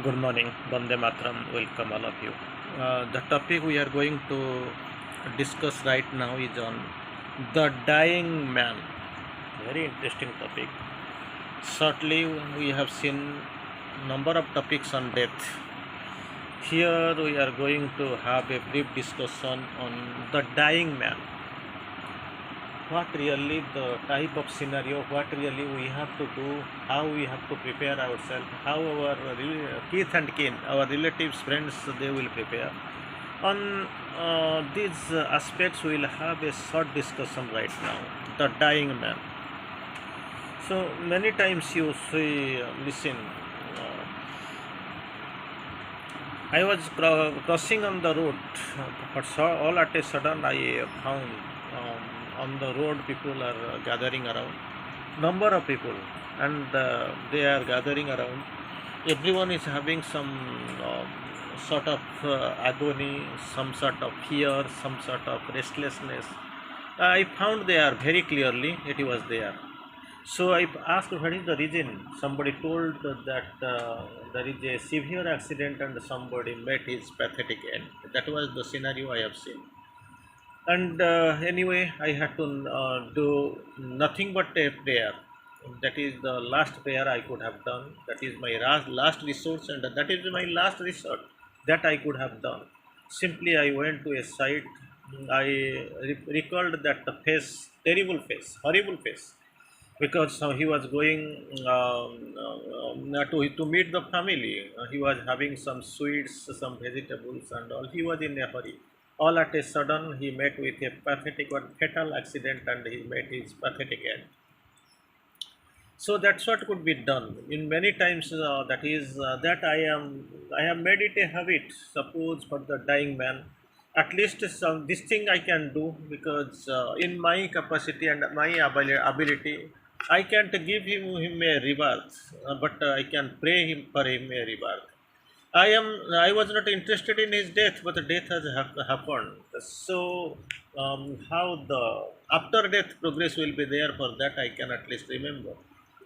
Good morning, Bande Matram. Welcome all of you. The topic we are going to discuss right now is on the dying man. Very interesting topic. Shortly, we have seen number of topics on death. Here, we are going to have a brief discussion on the dying man. What really the type of scenario, what really we have to do, how we have to prepare ourselves, how our kith and kin, our relatives, friends, they will prepare. On these aspects, we will have a short discussion right now. The dying man. So many times you see, listen. I was crossing on the road, but all at a sudden I found on the road people are gathering around. Number of people, and they are gathering around. Everyone is having some sort of agony, some sort of fear, some sort of restlessness. I found there very clearly it was there. So I asked what is the reason. Somebody told that there is a severe accident and somebody met his pathetic end. That was the scenario I have seen. And anyway, I had to do nothing but a prayer. That is the last prayer I could have done. That is my last resource, and that is my last resort that I could have done. Simply, I went to a site. I recalled that the face, terrible face, horrible face, because he was going to meet the family. He was having some sweets, some vegetables, and all. He was in a hurry. All at a sudden, he met with a pathetic or fatal accident, and he met his pathetic end. So that's what could be done. In many times, that is that I have made it a habit. Suppose for the dying man, at least some this thing I can do, because in my capacity and my ability, I can't give him a rebirth, but I can pray him for him a rebirth. I was not interested in his death, but the death has happened. So how the after death progress will be there, for that I can at least remember.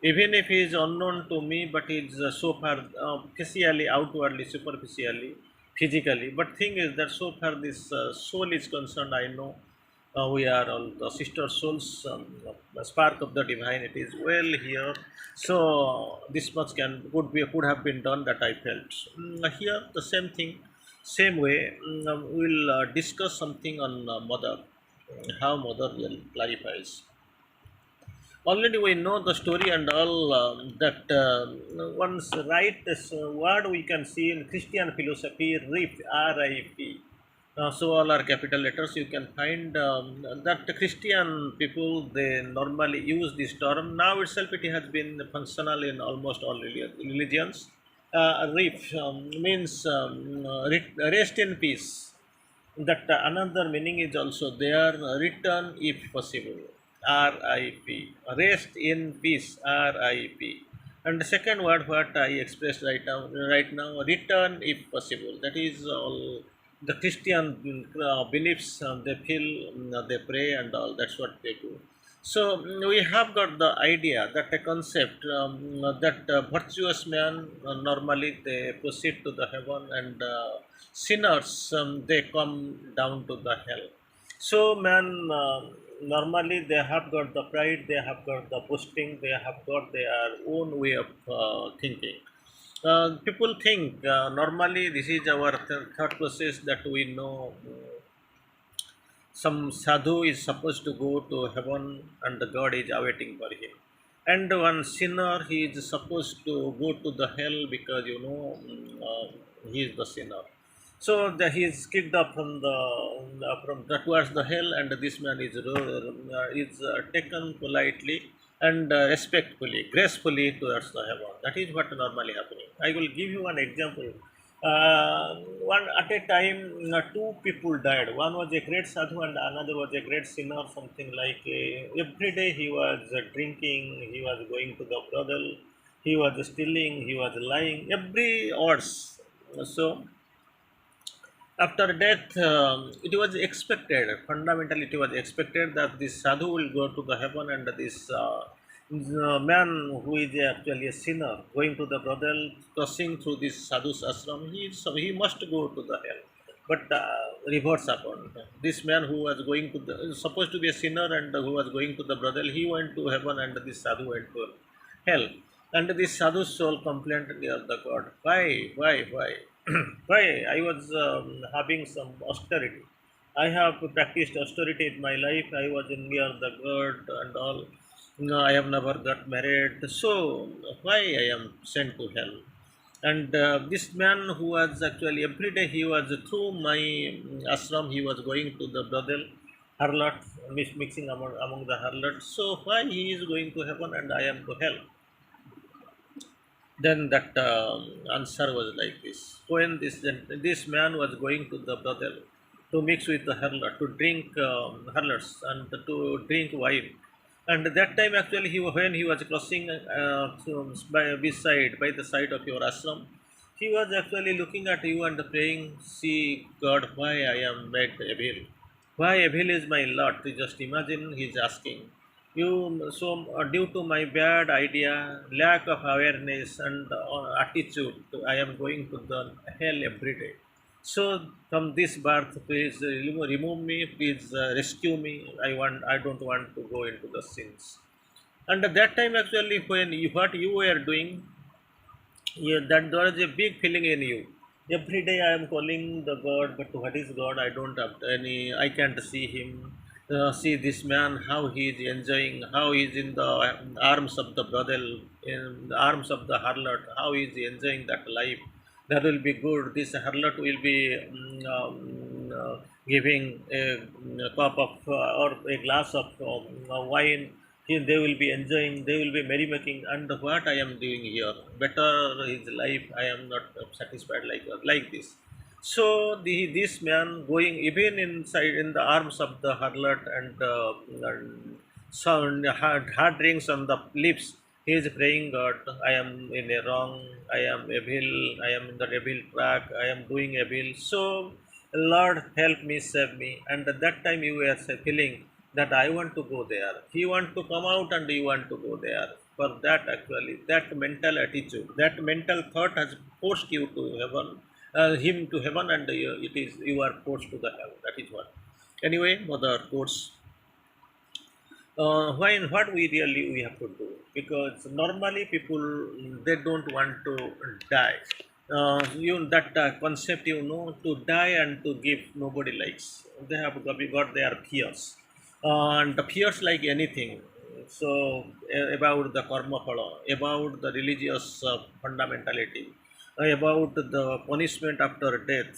Even if he is unknown to me, but he is so far officially, outwardly, superficially, physically. But thing is that so far this soul is concerned, I know we are all the sister souls, the spark of the divine. It is well here. So this much could have been done, that I felt. Here the same thing, same way. We'll discuss something on mother, how mother will clarifies. Already we know the story and all, that once right this word we can see in Christian philosophy, RIP, RIP. So all are capital letters. You can find that the Christian people, they normally use this term. Now itself it has been functional in almost all religions. RIP means rest in peace. That another meaning is also there. Return if possible, RIP. Rest in peace, RIP. And the second word what I expressed right now, return if possible. That is all the Christian beliefs. They feel, they pray and all. That's what they do. So we have got the idea, that a concept, that virtuous man, normally they proceed to the heaven, and sinners, they come down to the hell. So man, normally they have got the pride, they have got the boasting, they have got their own way of thinking. People think, normally this is our thought process, that we know. Some sadhu is supposed to go to heaven and the God is awaiting for him. And one sinner, he is supposed to go to the hell, because he is the sinner. So he is kicked up from towards the hell, and this man is taken politely and respectfully, gracefully towards the heaven. That is what normally happening. I will give you an example. One at a time, two people died. One was a great sadhu and another was a great sinner. Something like, every day he was drinking, he was going to the brothel, he was stealing, he was lying, every odds. So after death, it was expected, fundamentally it was expected, that this sadhu will go to the heaven, and this The man who is actually a sinner going to the brothel, crossing through this sadhu's ashram, he must go to the hell. But reverse happened. This man who was going to the supposed to be a sinner and who was going to the brothel, he went to heaven and this sadhu went to hell. And this sadhu's soul complained near the God. Why? Why? I was having some austerity. I have practiced austerity in my life. I was in near the God and all. No, I have never got married. So why I am sent to hell? And this man who was actually every day he was through my ashram. He was going to the brothel, harlot, mixing among the harlots. So why he is going to heaven and I am to hell? Then that answer was like this: when this man was going to the brothel to mix with the harlot, to drink harlots and to drink wine, and that time actually when he was crossing by the side of your ashram, he was actually looking at you and praying, "See God, why I am made evil? Why evil is my lot?" Just imagine he's asking you. So due to my bad idea, lack of awareness and attitude, I am going to the hell every day. So from this birth, please remove me, please rescue me. I don't want to go into the sins. And at that time actually when what you were doing, yeah, that there is a big feeling in you. Every day I am calling the God, but what is God? I don't have any. I can't see Him. See this man, how he is enjoying, how he is in the arms of the brothel, in the arms of the harlot, how he is enjoying that life. That will be good. This harlot will be giving a cup of or a glass of wine. They will be enjoying, they will be merrymaking, and what I am doing here? Better his life. I am not satisfied like this. So this man going even inside in the arms of the harlot and sound hard rings on the lips. He is praying, God, I am in a wrong. I am evil. I am in the evil track. I am doing evil. So Lord, help me, save me. And at that time you were feeling that I want to go there. He want to come out and you want to go there. For that actually, that mental attitude, that mental thought has forced you to heaven, him to heaven, and it is you are forced to the hell. That is what. Anyway, mother quotes. What we really we have to do, because normally people they don't want to die. That concept, to die and to give, nobody likes. They have got their fears, and the fears like anything. So about the karma phala, about the religious fundamentality, about the punishment after death.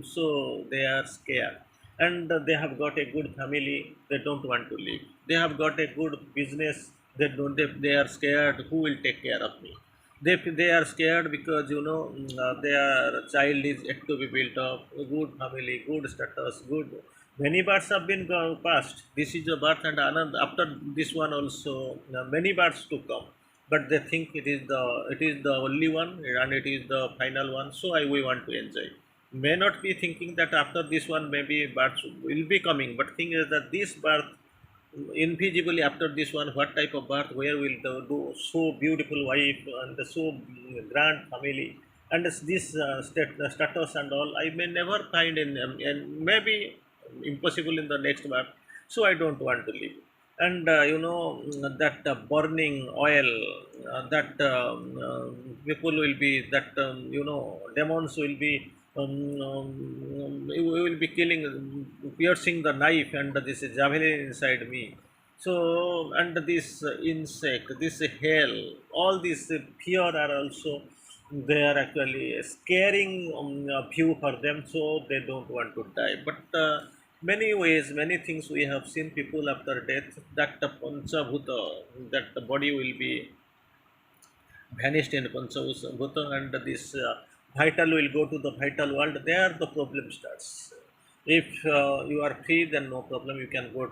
So they are scared, and they have got a good family, they don't want to leave. They have got a good business, they are scared, who will take care of me? They are scared because their child is yet to be built up, a good family, good status, good. Many births have been passed. This is a birth, and another after this one also, many births to come. But they think it is the only one and it is the final one. So we want to enjoy. May not be thinking that after this one maybe births will be coming, but thing is that this birth invisibly after this one, what type of birth, where will the do so beautiful wife and the so grand family, and this status and all, I may never find in, and maybe impossible in the next birth. So I don't want to live. And that burning oil, that people will be that demons will be we will be killing, piercing the knife, and this is javelin inside me. So, and this insect, this hell, all these fear are also, they are actually scaring view for them, so they don't want to die. But many ways, many things we have seen people after death, that the panchabhuta, that the body will be vanished in Panchabhuta, and this vital will go to the vital world. There the problem starts. If you are free, then no problem. You can go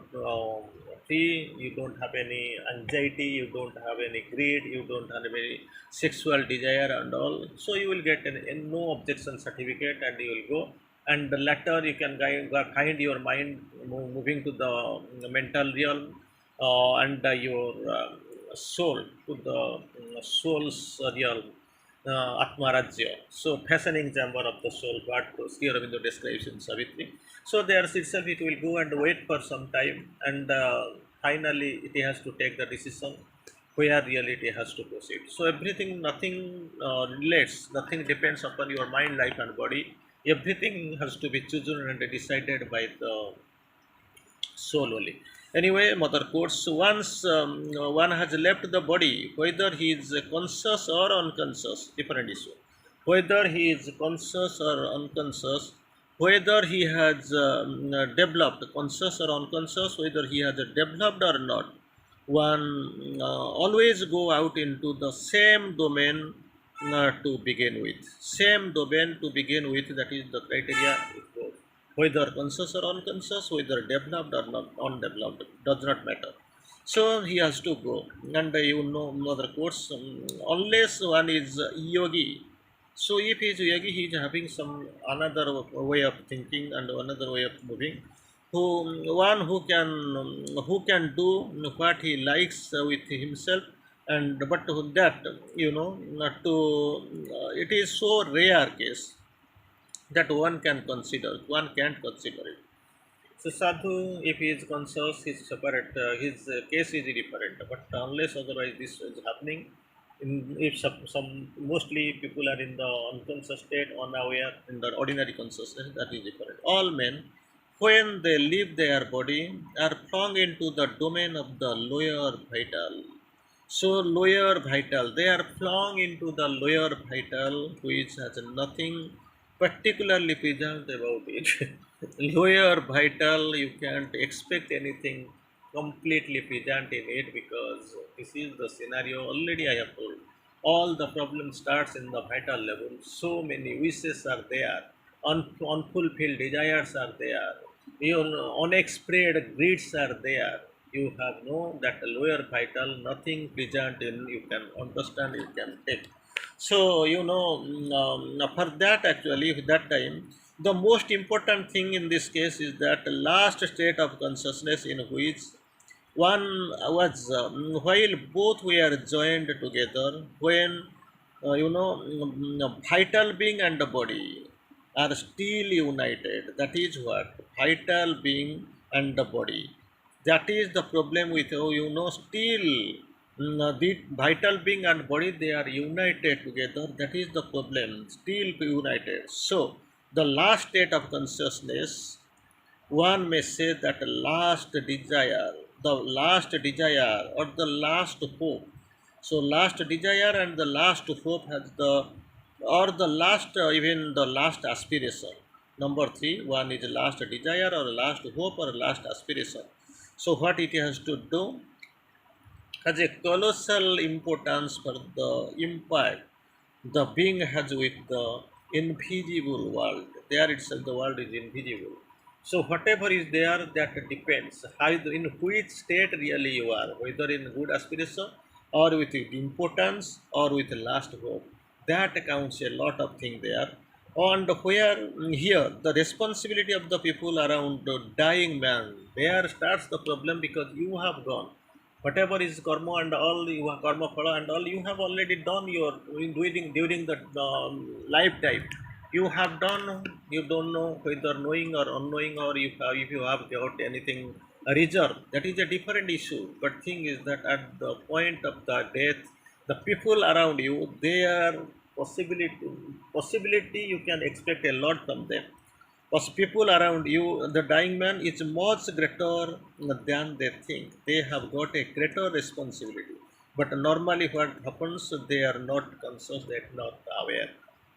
free. You don't have any anxiety. You don't have any greed. You don't have any sexual desire and all. So you will get no objection certificate, and you will go. And later you can find your mind moving to the mental realm, and your soul, to the soul's realm, Atma Rajya. So, fastening chamber of the soul, what Sri Aurobindo describes in Savitri. So, there itself it will go and wait for some time, and finally it has to take the decision where reality has to proceed. So, everything, nothing relates, nothing depends upon your mind, life, and body. Everything has to be chosen and decided by the soul only. Anyway, mother quotes, once one has left the body, whether he is conscious or unconscious, different issue. Whether he is conscious or unconscious, whether he has developed conscious or unconscious, whether he has developed or not, one always go out into the same domain to begin with. Same domain to begin with, that is the criteria it goes. Whether conscious or unconscious, whether developed or not undeveloped, does not matter. So he has to go. And you know other quotes, unless one is yogi. So if he is yogi, he is having some another way of thinking and another way of moving. Who one who can do what he likes with himself, and but that, not to it is so rare case that one can consider, one can't consider it. So sadhu, if he is conscious, his separate, his case is different. But unless otherwise this is happening, if some mostly people are in the unconscious state, unaware in the ordinary consciousness, that is different. All men, when they leave their body, are flung into the domain of the lower vital. So lower vital, they are flung into the lower vital, which has nothing particularly pleasant about it. Lower vital, you can't expect anything completely pleasant in it, because this is the scenario already I have told. All the problem starts in the vital level. So many wishes are there, unfulfilled desires are there, unexpressed greeds are there. You have no that lower vital, nothing pleasant in you can understand, you can take. So for that, actually that time, the most important thing in this case is that last state of consciousness, in which one was while both were joined together, when vital being and the body are still united. That is what vital being and the body, that is the problem with, still the vital being and body, they are united together. That is the problem, still united. So the last state of consciousness, one may say that last desire, the last desire or the last hope. So last desire and the last hope has the, or the last even the last aspiration. Number three, one is last desire or last hope or last aspiration. So what it has to do, has a colossal importance for the impact the being has with the invisible world. There itself, the world is invisible. So whatever is there, that depends how in which state really you are, whether in good aspiration or with importance or with last hope. That accounts a lot of thing there. And where here the responsibility of the people around the dying man, there starts the problem, because you have gone whatever is karma and all, you have karma phala and all, you have already done your in during the lifetime. You have done, you don't know whether knowing or unknowing, or if you have got anything reserve, that is a different issue. But thing is that at the point of the death, the people around you, their possibility you can expect a lot from them, because people around you, the dying man is much greater than they think. They have got a greater responsibility. But normally, what happens, they are not conscious, they are not aware.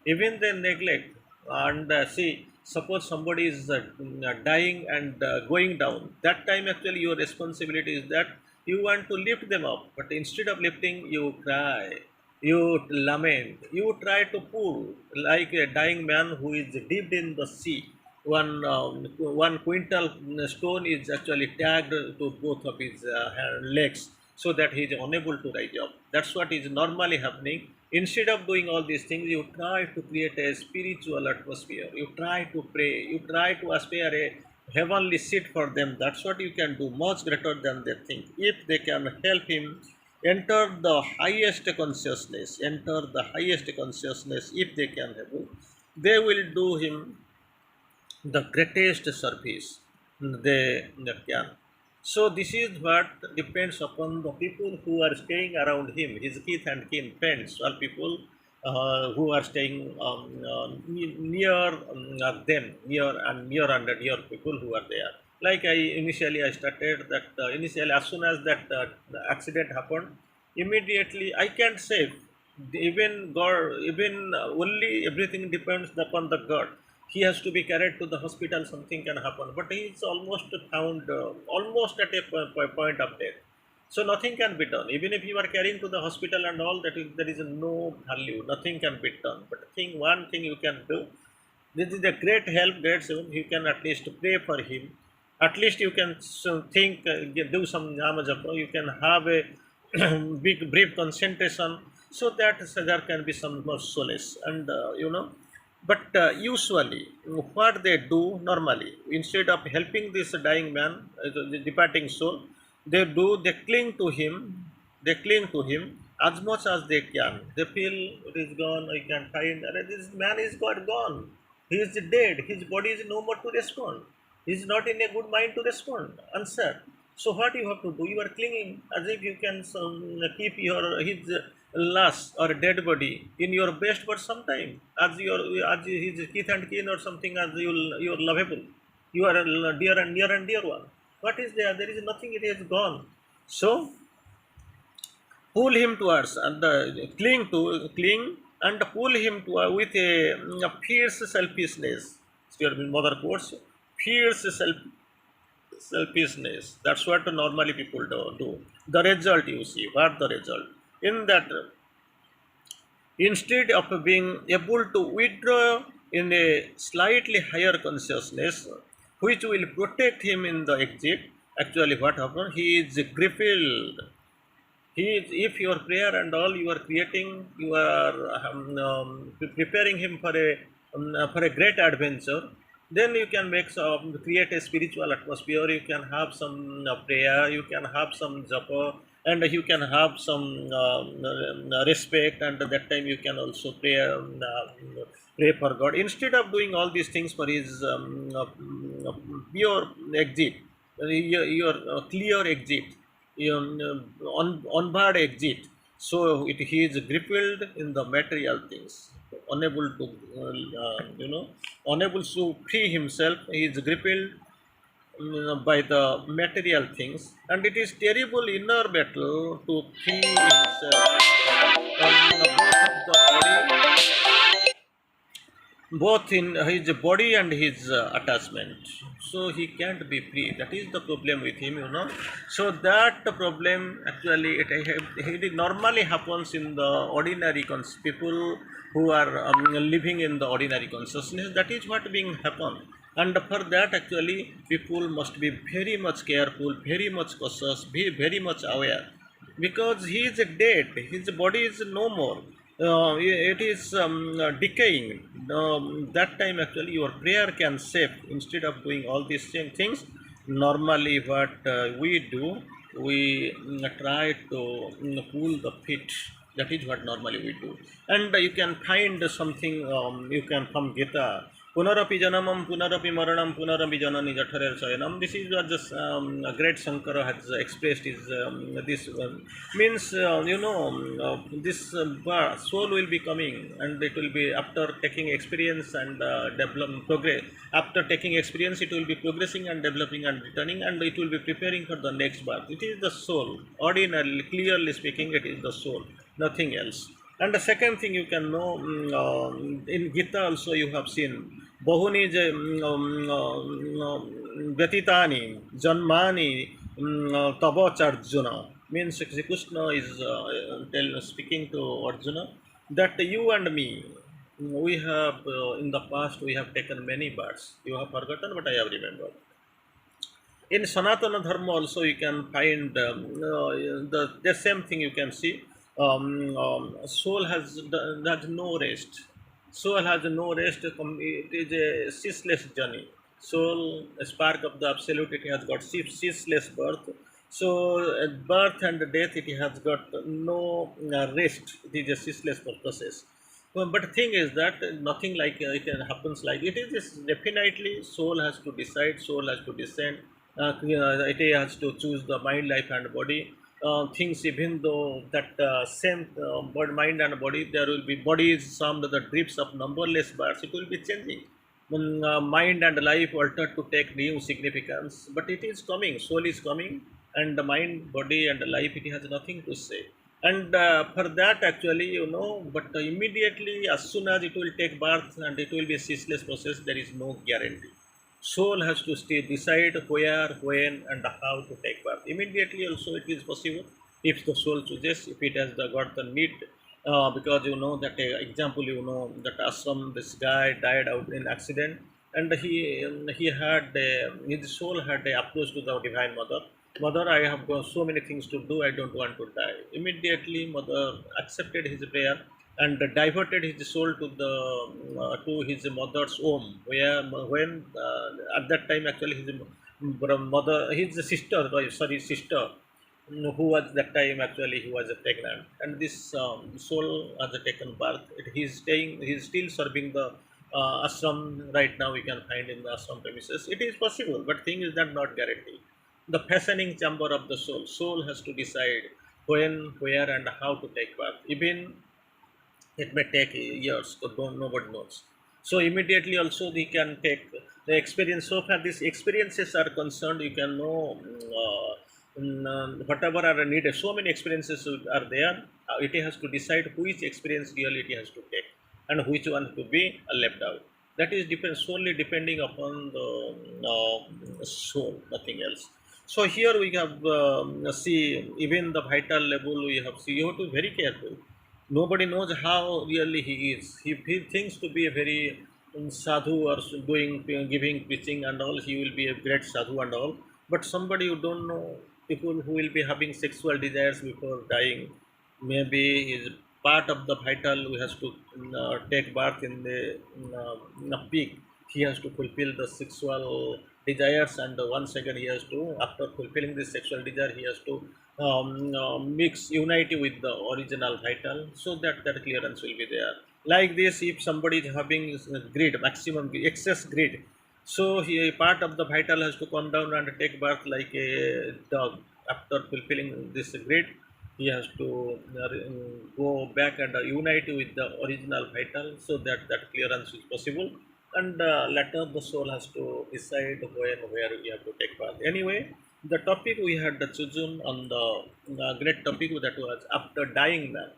Even they neglect. And see, suppose somebody is dying and going down. That time, actually, your responsibility is that you want to lift them up. But instead of lifting, you cry, you lament, you try to pull, like a dying man who is dipped in the sea. One quintal stone is actually tagged to both of his legs, so that he is unable to rise up. That's what is normally happening. Instead of doing all these things, you try to create a spiritual atmosphere. You try to pray. You try to aspire a heavenly seat for them. That's what you can do, much greater than they think. If they can help him, enter the highest consciousness, enter the highest consciousness if they can able, they will do him the greatest service they can. So this is what depends upon the people who are staying around him, his kith and kin, friends, or people who are staying near them, near and near people who are there. Like I started that initially as soon as that the accident happened, immediately I can't save. Even God, even only everything depends upon the God. He has to be carried to the hospital, something can happen, but he is almost found almost at a point of death. So nothing can be done. Even if you are carrying to the hospital and all, that is, there is no value. Nothing can be done. But one thing you can do. This is a great help, great help. You can at least pray for him. At least you can think, do some nama japa. You can have a big brief concentration, so that there can be some more solace. And but usually what they do normally, instead of helping this dying man, the departing soul, they cling to him, they cling to him as much as they can. They feel it is gone, I can find, this man is got gone. He is dead. His body is no more to respond. He is not in a good mind to respond. Answer. So what you have to do? You are clinging as if you can keep your his lash or dead body in your breast for some time, as his kith and kin or something, as you are lovable. You are a dear and near and dear one. What is there? There is nothing. It is gone. So pull him towards and cling and pull him to with a fierce selfishness. Your mother quotes fierce selfishness. That's what normally people do. The result, you see, what the result in that, instead of being able to withdraw in a slightly higher consciousness which will protect him in the exit, actually what happened, he is crippled. He is, if your prayer and all you are creating, you are preparing him for a great adventure. Then you can make some, create a spiritual atmosphere. You can have some prayer. You can have some japa, and you can have some respect. And at that time you can also pray for God. Instead of doing all these things for his pure exit, your clear exit, onward exit. So he is crippled in the material things, unable to, unable to free himself. He is crippled by the material things, and it is terrible inner battle to free himself from the both of the body, both in his body and his attachment. So he can't be free. That is the problem with him. So that problem actually it normally happens in the ordinary people who are living in the ordinary consciousness. That is what being happen. And for that actually people must be very much careful, very much cautious, be very much aware, because he is dead, his body is no more, it is decaying. That time actually your prayer can save. Instead of doing all these same things, normally what we do, we try to pull the fit. That is what normally we do. And you can find something, you can from Gita, Punarapi Janamam, Punarapi Maranam, Punarapi Janani Jatharer Sayanam. This is what just a great Shankara has expressed. Is this means this soul will be coming, and it will be after taking experience and develop progress. After taking experience, it will be progressing and developing and returning, and it will be preparing for the next birth. It is the soul. Ordinarily, clearly speaking, it is the soul, nothing else. And the second thing you can know, in Gita also you have seen Bahuni Vyatitani Janmani Tava Arjuna, means Shri Krishna is speaking to Arjuna that you and me, we have in the past we have taken many births. You have forgotten, but I have remembered. In Sanatana Dharma also you can find the same thing you can see. Soul has no rest. Soul has no rest. It is a ceaseless journey. Soul, a spark of the absolute, it has got ceaseless birth. So birth and death, it has got no rest. It is a ceaseless process. But the thing is that nothing like it happens like it is just definitely soul has to decide, soul has to descend, it has to choose the mind, life and body. Things, even though that same mind and body, there will be bodies, some of the drifts of numberless births, it will be changing. Mind and life altered to take new significance, but it is coming, soul is coming, and the mind, body and life, it has nothing to say. And for that actually, but immediately as soon as it will take birth and it will be a ceaseless process, there is no guarantee. Soul has to stay decide where, when and how to take birth. Immediately also it is possible, if the soul chooses, if it has got the need. Because that example, that ashram, this guy died out in accident, and he had his soul had a approach to the divine mother. Mother, I have got so many things to do, I don't want to die. Immediately mother accepted his prayer and diverted his soul to his mother's home, where when at that time actually his mother, his sister, sorry, sister, who was that time actually he was pregnant, and this soul has taken birth. He is staying, he is still serving the ashram right now. We can find in the ashram premises. It is possible, but thing is that not guaranteed. The fashioning chamber of the soul, soul has to decide when, where and how to take birth. Even it may take years, so don't, nobody knows. So immediately also they can take the experience. So far these experiences are concerned, you can know whatever are needed. So many experiences are there. It has to decide which experience really it has to take and which one to be left out. That is depends solely depending upon the soul, nothing else. So here we have see even the vital level we have see. You have to be very careful. Nobody knows how really he is. If he thinks to be a very sadhu or doing, giving, preaching and all, he will be a great sadhu and all. But somebody you don't know, people who will be having sexual desires before dying, maybe is part of the vital who has to take birth in the peak. He has to fulfill the sexual desires, and once again he has to, after fulfilling this sexual desire, he has to mix unity with the original vital, so that that clearance will be there. Like this, if somebody is having greed, maximum excess greed, so he, part of the vital has to come down and take birth like a dog. After fulfilling this greed, he has to go back and unite with the original vital, so that that clearance is possible. And later the soul has to decide when, where we have to take birth. Anyway, the topic we had chosen on the great topic, that was after dying man.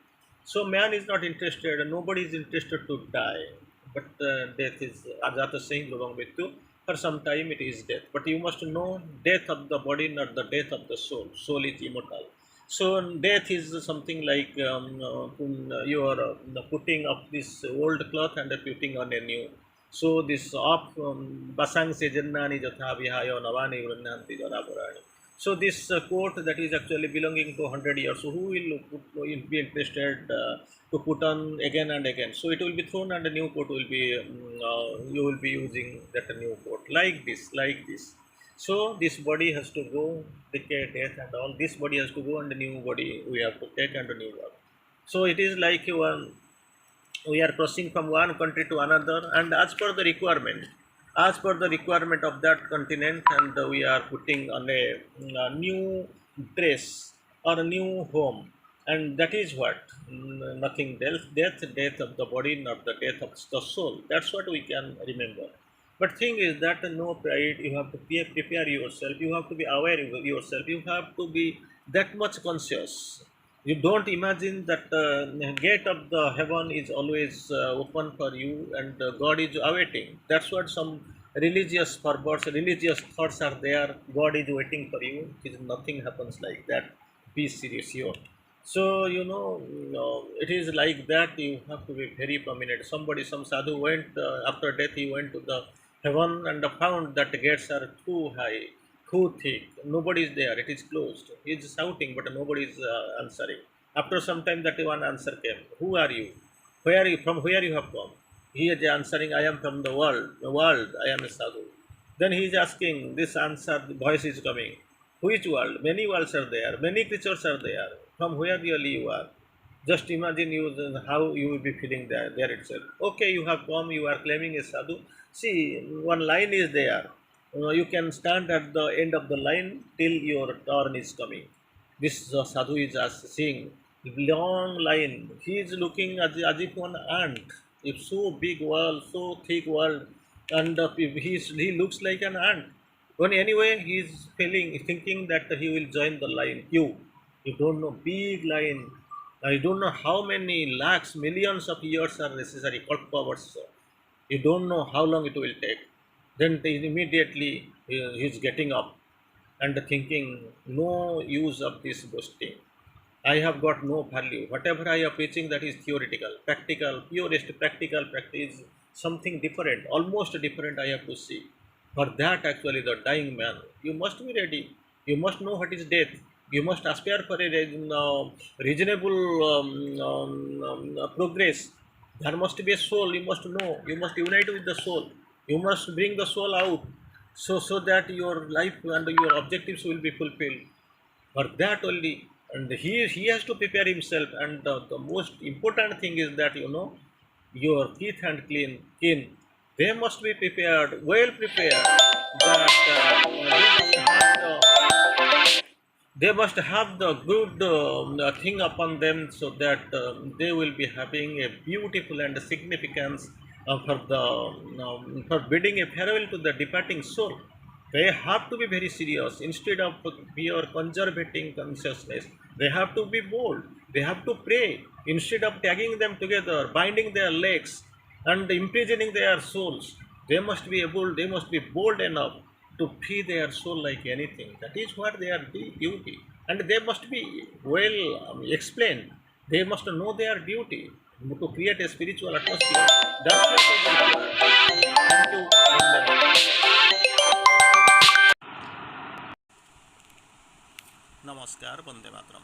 So man is not interested, nobody is interested to die, but death is Ajata saying Lubang Mrityu. For some time it is death, but you must know death of the body, not the death of the soul. Soul is immortal. So death is something like you are putting up this old cloth and putting on a new. So this of basang se jannani jatha vihayo navani vrannanti janapurani. So this coat that is actually belonging to 100 years, so who will be interested to put on again and again? So it will be thrown and a new coat will be, you will be using that new coat like this, like this. So this body has to go, decay, death and all. This body has to go and a new body we have to take and a new one. So it is like one, we are crossing from one country to another, and as per the requirement of that continent, and we are putting on a new dress or a new home. And that is what, nothing else. Death of the body, not the death of the soul. That's what we can remember. But thing is that no pride, you have to prepare yourself, you have to be aware of yourself, you have to be that much conscious. You don't imagine that gate of the heaven is always open for you, and God is awaiting. That's what some religious purpose, religious thoughts are there. God is waiting for you. It is nothing happens like that. Be serious here. So it is like that. You have to be very prominent. Somebody, some sadhu went after death, he went to the heaven and found that the gates are too high, too thick, nobody is there, it is closed. He is shouting, but nobody is answering. After some time, that one answer came. Who are you? Where are you from? Where you have come? He is answering, I am from the world, I am a sadhu. Then he is asking, this answer, the voice is coming. Which world? Many worlds are there. Many creatures are there. From where really you are? Just imagine you how you will be feeling there itself. Okay, you have come. You are claiming a sadhu. See, one line is there. You can stand at the end of the line till your turn is coming. This sadhu is seeing long line. He is looking as if one ant. If so big world, so thick world, and if he looks like an ant. When anyway he is feeling thinking that he will join the line queue. You don't know big line. I don't know how many lakhs, millions of years are necessary, kalpavars. You don't know how long it will take. Then immediately he's getting up and thinking, no use of this boasting. I have got no value. Whatever I am preaching, that is theoretical, practical, purest practical practice, something different, almost different I have to see. For that, actually, the dying man, you must be ready. You must know what is death. You must aspire for a reasonable progress. There must be a soul. You must know. You must unite with the soul. You must bring the soul out, so that your life and your objectives will be fulfilled. For that only, and he has to prepare himself. And the most important thing is that your teeth and kin, they must be prepared, well prepared. That they must have the good thing upon them, so that they will be having a beautiful and significance for bidding a farewell to the departing soul. They have to be very serious. Instead of pure conservating consciousness, they have to be bold. They have to pray. Instead of tagging them together, binding their legs, and imprisoning their souls, they must be able. They must be bold enough to free their soul like anything. That is what their duty, and they must be well explained. They must know their duty to create a spiritual atmosphere. That's what is required. Thank you. Namaskar, Bande Matram.